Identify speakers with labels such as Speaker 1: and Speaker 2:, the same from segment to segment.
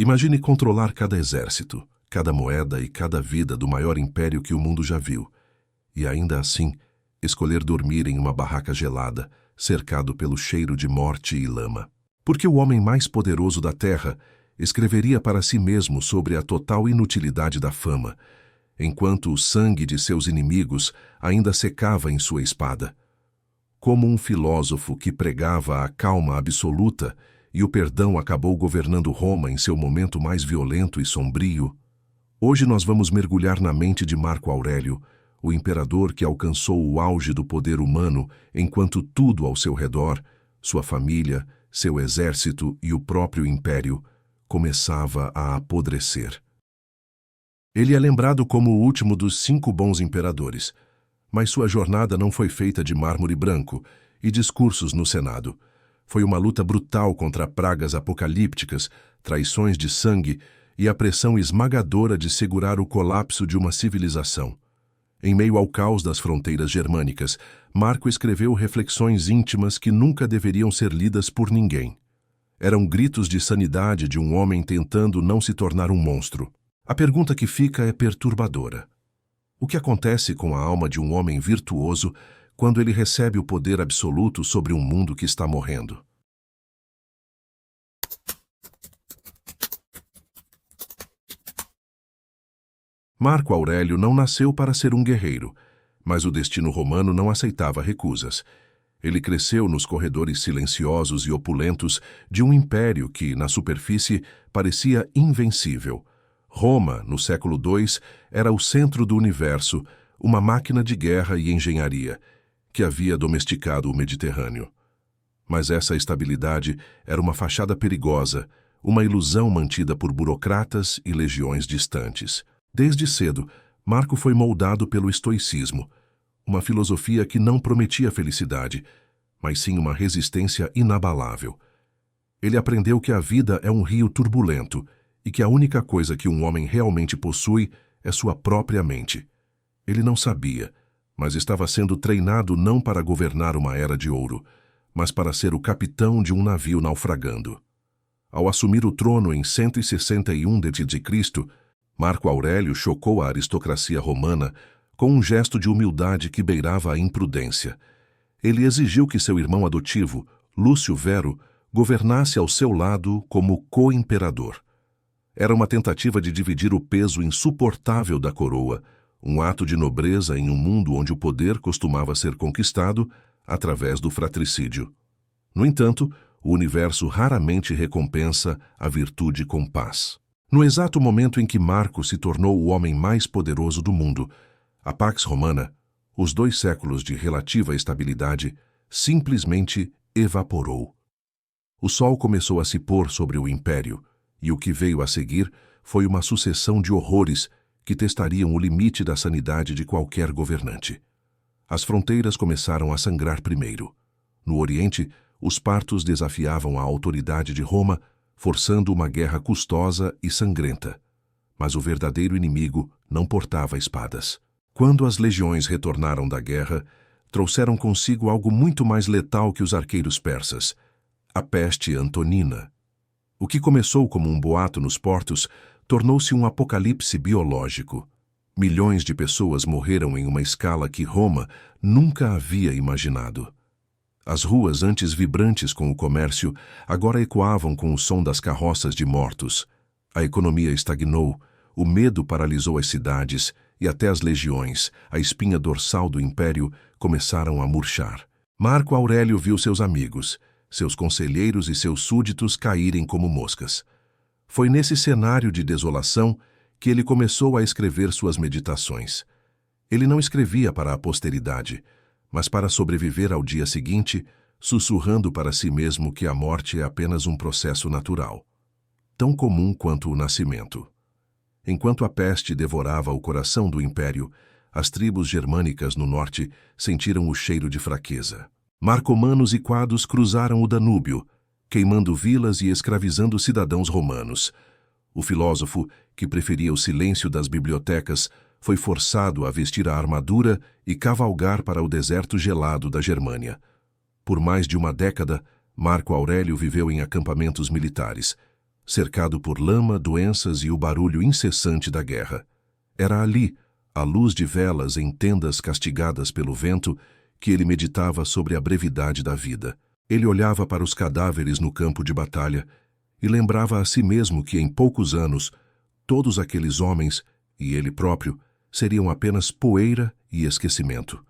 Speaker 1: Imagine controlar cada exército, cada moeda e cada vida do maior império que o mundo já viu, e ainda assim escolher dormir em uma barraca gelada, cercado pelo cheiro de morte e lama. Porque o homem mais poderoso da Terra escreveria para si mesmo sobre a total inutilidade da fama, enquanto o sangue de seus inimigos ainda secava em sua espada. Como um filósofo que pregava a calma absoluta e o perdão acabou governando Roma em seu momento mais violento e sombrio, hoje nós vamos mergulhar na mente de Marco Aurélio, o imperador que alcançou o auge do poder humano enquanto tudo ao seu redor, sua família, seu exército e o próprio império, começava a apodrecer. Ele é lembrado como o último dos 5 bons imperadores, mas sua jornada não foi feita de mármore branco e discursos no Senado. Foi uma luta brutal contra pragas apocalípticas, traições de sangue e a pressão esmagadora de segurar o colapso de uma civilização. Em meio ao caos das fronteiras germânicas, Marco escreveu reflexões íntimas que nunca deveriam ser lidas por ninguém. Eram gritos de sanidade de um homem tentando não se tornar um monstro. A pergunta que fica é perturbadora. O que acontece com a alma de um homem virtuoso quando ele recebe o poder absoluto sobre um mundo que está morrendo? Marco Aurélio não nasceu para ser um guerreiro, mas o destino romano não aceitava recusas. Ele cresceu nos corredores silenciosos e opulentos de um império que, na superfície, parecia invencível. Roma, no século II, era o centro do universo, uma máquina de guerra e engenharia, que havia domesticado o Mediterrâneo. Mas essa estabilidade era uma fachada perigosa, uma ilusão mantida por burocratas e legiões distantes. Desde cedo, Marco foi moldado pelo estoicismo, uma filosofia que não prometia felicidade, mas sim uma resistência inabalável. Ele aprendeu que a vida é um rio turbulento e que a única coisa que um homem realmente possui é sua própria mente. Ele não sabia, mas estava sendo treinado não para governar uma era de ouro, mas para ser o capitão de um navio naufragando. Ao assumir o trono em 161 d.C., Marco Aurélio chocou a aristocracia romana com um gesto de humildade que beirava a imprudência. Ele exigiu que seu irmão adotivo, Lúcio Vero, governasse ao seu lado como co-imperador. Era uma tentativa de dividir o peso insuportável da coroa, um ato de nobreza em um mundo onde o poder costumava ser conquistado através do fratricídio. No entanto, o universo raramente recompensa a virtude com paz. No exato momento em que Marco se tornou o homem mais poderoso do mundo, a Pax Romana, os 2 séculos de relativa estabilidade, simplesmente evaporou. O sol começou a se pôr sobre o império, e o que veio a seguir foi uma sucessão de horrores que testariam o limite da sanidade de qualquer governante. As fronteiras começaram a sangrar primeiro. No Oriente, os partos desafiavam a autoridade de Roma, forçando uma guerra custosa e sangrenta. Mas o verdadeiro inimigo não portava espadas. Quando as legiões retornaram da guerra, trouxeram consigo algo muito mais letal que os arqueiros persas: a peste antonina. O que começou como um boato nos portos tornou-se um apocalipse biológico. Milhões de pessoas morreram em uma escala que Roma nunca havia imaginado. As ruas, antes vibrantes com o comércio, agora ecoavam com o som das carroças de mortos. A economia estagnou, o medo paralisou as cidades e até as legiões, a espinha dorsal do império, começaram a murchar. Marco Aurélio viu seus amigos, seus conselheiros e seus súditos caírem como moscas. Foi nesse cenário de desolação que ele começou a escrever suas meditações. Ele não escrevia para a posteridade, mas para sobreviver ao dia seguinte, sussurrando para si mesmo que a morte é apenas um processo natural, tão comum quanto o nascimento. Enquanto a peste devorava o coração do império, as tribos germânicas no norte sentiram o cheiro de fraqueza. Marcomanos e quados cruzaram o Danúbio, queimando vilas e escravizando cidadãos romanos. O filósofo, que preferia o silêncio das bibliotecas, foi forçado a vestir a armadura e cavalgar para o deserto gelado da Germânia. Por mais de uma década, Marco Aurélio viveu em acampamentos militares. cercado por lama, doenças e o barulho incessante da guerra. Era ali, à luz de velas em tendas castigadas pelo vento, que ele meditava sobre a brevidade da vida. Ele olhava para os cadáveres no campo de batalha e lembrava a si mesmo que em poucos anos todos aqueles homens, e ele próprio, seriam apenas poeira e esquecimento.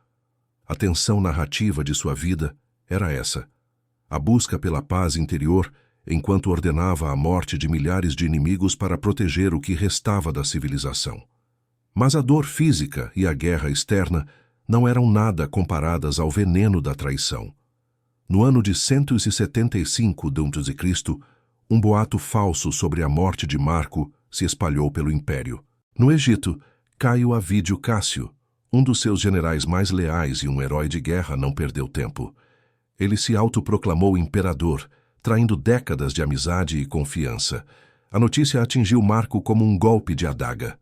Speaker 1: A tensão narrativa de sua vida era essa: a busca pela paz interior, enquanto ordenava a morte de milhares de inimigos para proteger o que restava da civilização. Mas a dor física e a guerra externa não eram nada comparadas ao veneno da traição. No ano de 175 d.C., um boato falso sobre a morte de Marco se espalhou pelo império. No Egito, Caio Avídio Cássio, um dos seus generais mais leais e um herói de guerra, não perdeu tempo. Ele se autoproclamou imperador, traindo décadas de amizade e confiança. A notícia atingiu Marco como um golpe de adaga.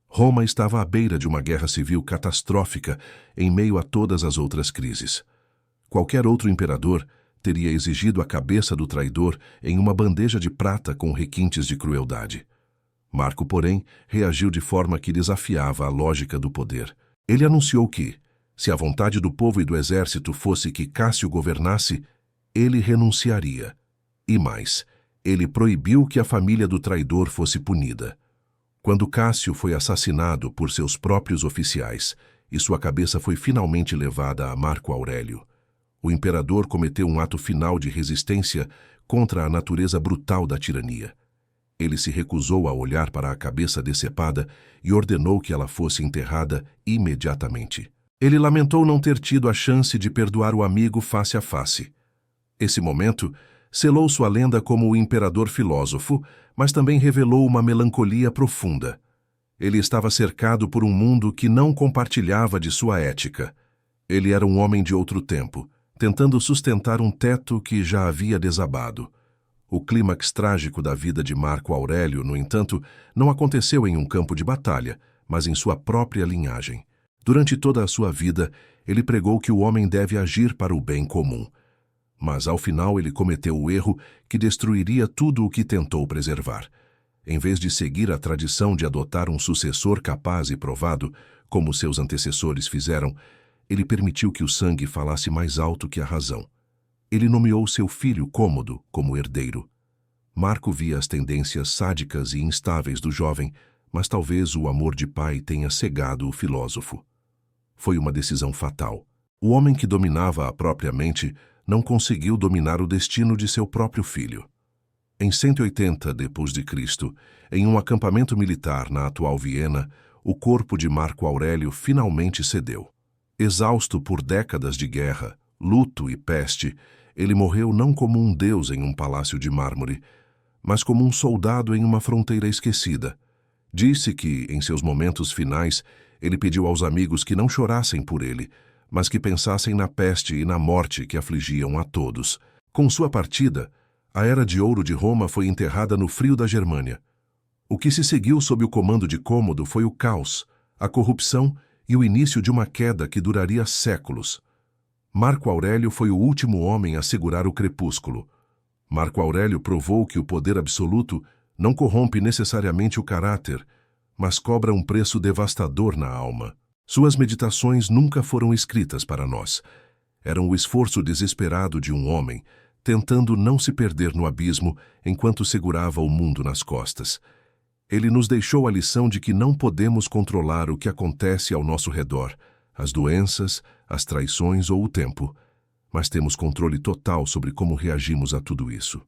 Speaker 1: Roma estava à beira de uma guerra civil catastrófica em meio a todas as outras crises. Qualquer outro imperador teria exigido a cabeça do traidor em uma bandeja de prata com requintes de crueldade. Marco, porém, reagiu de forma que desafiava a lógica do poder. Ele anunciou que, se a vontade do povo e do exército fosse que Cássio governasse, ele renunciaria. E mais, ele proibiu que a família do traidor fosse punida. Quando Cássio foi assassinado por seus próprios oficiais e sua cabeça foi finalmente levada a Marco Aurélio, o imperador cometeu um ato final de resistência contra a natureza brutal da tirania. Ele se recusou a olhar para a cabeça decepada e ordenou que ela fosse enterrada imediatamente. Ele lamentou não ter tido a chance de perdoar o amigo face a face. Esse momento selou sua lenda como o imperador filósofo, mas também revelou uma melancolia profunda. Ele estava cercado por um mundo que não compartilhava de sua ética. Ele era um homem de outro tempo, tentando sustentar um teto que já havia desabado. O clímax trágico da vida de Marco Aurélio, no entanto, não aconteceu em um campo de batalha, mas em sua própria linhagem. Durante toda a sua vida, ele pregou que o homem deve agir para o bem comum. Mas, ao final, ele cometeu o erro que destruiria tudo o que tentou preservar. Em vez de seguir a tradição de adotar um sucessor capaz e provado, como seus antecessores fizeram, ele permitiu que o sangue falasse mais alto que a razão. Ele nomeou seu filho Cômodo como herdeiro. Marco via as tendências sádicas e instáveis do jovem, mas talvez o amor de pai tenha cegado o filósofo. Foi uma decisão fatal. O homem que dominava a própria mente não conseguiu dominar o destino de seu próprio filho. Em 180 d.C., em um acampamento militar na atual Viena, o corpo de Marco Aurélio finalmente cedeu. Exausto por décadas de guerra, luto e peste, ele morreu não como um deus em um palácio de mármore, mas como um soldado em uma fronteira esquecida. Disse que, em seus momentos finais, ele pediu aos amigos que não chorassem por ele, mas que pensassem na peste e na morte que afligiam a todos. Com sua partida, a Era de Ouro de Roma foi enterrada no frio da Germânia. O que se seguiu sob o comando de Cômodo foi o caos, a corrupção e o início de uma queda que duraria séculos. Marco Aurélio foi o último homem a segurar o crepúsculo. Marco Aurélio provou que o poder absoluto não corrompe necessariamente o caráter, mas cobra um preço devastador na alma. Suas meditações nunca foram escritas para nós. Eram o esforço desesperado de um homem, tentando não se perder no abismo enquanto segurava o mundo nas costas. Ele nos deixou a lição de que não podemos controlar o que acontece ao nosso redor, as doenças, as traições ou o tempo, mas temos controle total sobre como reagimos a tudo isso.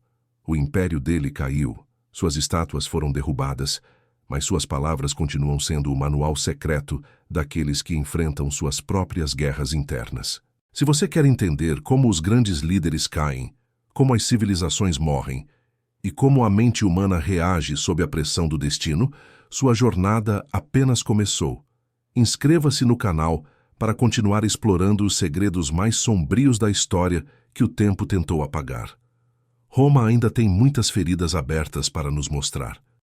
Speaker 1: O império dele caiu, suas estátuas foram derrubadas, mas suas palavras continuam sendo o manual secreto daqueles que enfrentam suas próprias guerras internas. Se você quer entender como os grandes líderes caem, como as civilizações morrem e como a mente humana reage sob a pressão do destino, sua jornada apenas começou. Inscreva-se no canal para continuar explorando os segredos mais sombrios da história que o tempo tentou apagar. Roma ainda tem muitas feridas abertas para nos mostrar.